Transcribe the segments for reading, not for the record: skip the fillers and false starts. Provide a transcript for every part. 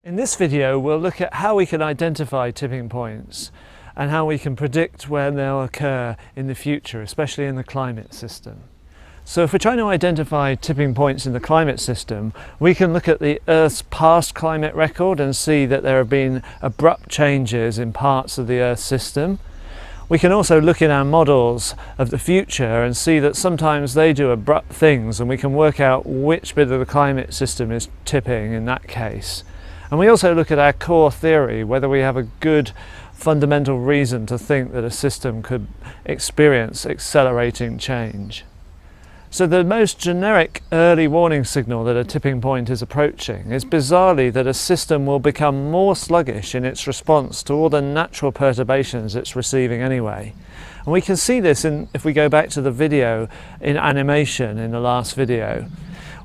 In this video, we'll look at how we can identify tipping points and how we can predict when they'll occur in the future, especially in the climate system. So if we're trying to identify tipping points in the climate system, we can look at the Earth's past climate record and see that there have been abrupt changes in parts of the Earth system. We can also look in our models of the future and see that sometimes they do abrupt things, and we can work out which bit of the climate system is tipping in that case. And we also look at our core theory, whether we have a good fundamental reason to think that a system could experience accelerating change. So the most generic early warning signal that a tipping point is approaching is bizarrely that a system will become more sluggish in its response to all the natural perturbations it's receiving anyway. And we can see this if we go back to the video in animation in the last video,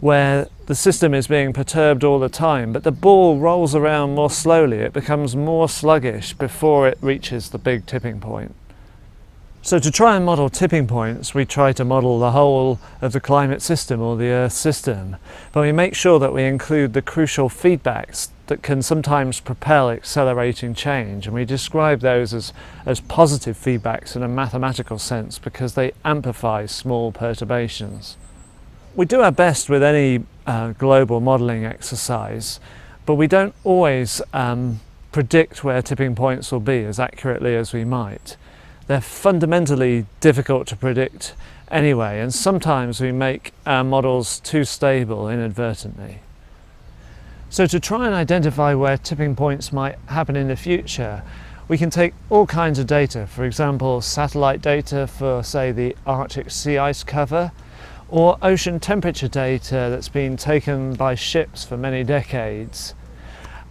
where the system is being perturbed all the time, but the ball rolls around more slowly. It becomes more sluggish before it reaches the big tipping point. So to try and model tipping points, we try to model the whole of the climate system or the Earth system, but we make sure that we include the crucial feedbacks that can sometimes propel accelerating change, and we describe those as positive feedbacks in a mathematical sense because they amplify small perturbations. We do our best with any global modelling exercise, but we don't always predict where tipping points will be as accurately as we might. They're fundamentally difficult to predict anyway, and sometimes we make our models too stable inadvertently. So to try and identify where tipping points might happen in the future, we can take all kinds of data, for example satellite data for, say, the Arctic sea ice cover, or ocean temperature data that's been taken by ships for many decades.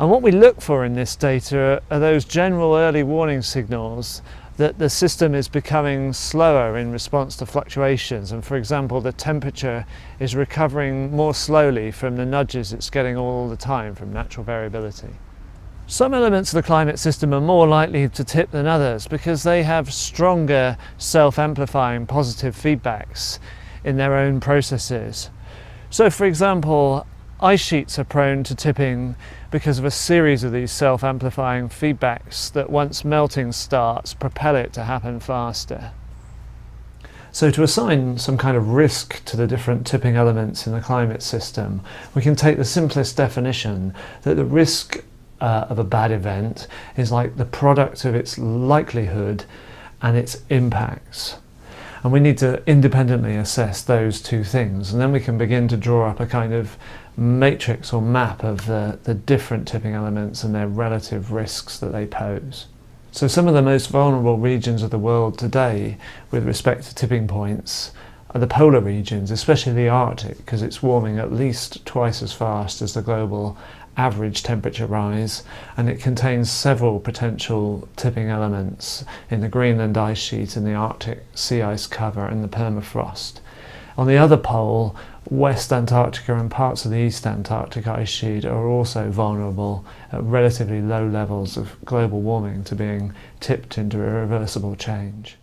And what we look for in this data are those general early warning signals that the system is becoming slower in response to fluctuations, and for example the temperature is recovering more slowly from the nudges it's getting all the time from natural variability. Some elements of the climate system are more likely to tip than others because they have stronger self-amplifying positive feedbacks in their own processes. So for example, ice sheets are prone to tipping because of a series of these self-amplifying feedbacks that once melting starts propel it to happen faster. So to assign some kind of risk to the different tipping elements in the climate system, we can take the simplest definition that the risk of a bad event is like the product of its likelihood and its impacts. And we need to independently assess those two things, and then we can begin to draw up a kind of matrix or map of the different tipping elements and their relative risks that they pose. So some of the most vulnerable regions of the world today with respect to tipping points are the polar regions, especially the Arctic, because it's warming at least twice as fast as the global average temperature rise, and it contains several potential tipping elements in the Greenland ice sheet and the Arctic sea ice cover and the permafrost. On the other pole, West Antarctica and parts of the East Antarctic ice sheet are also vulnerable at relatively low levels of global warming to being tipped into irreversible change.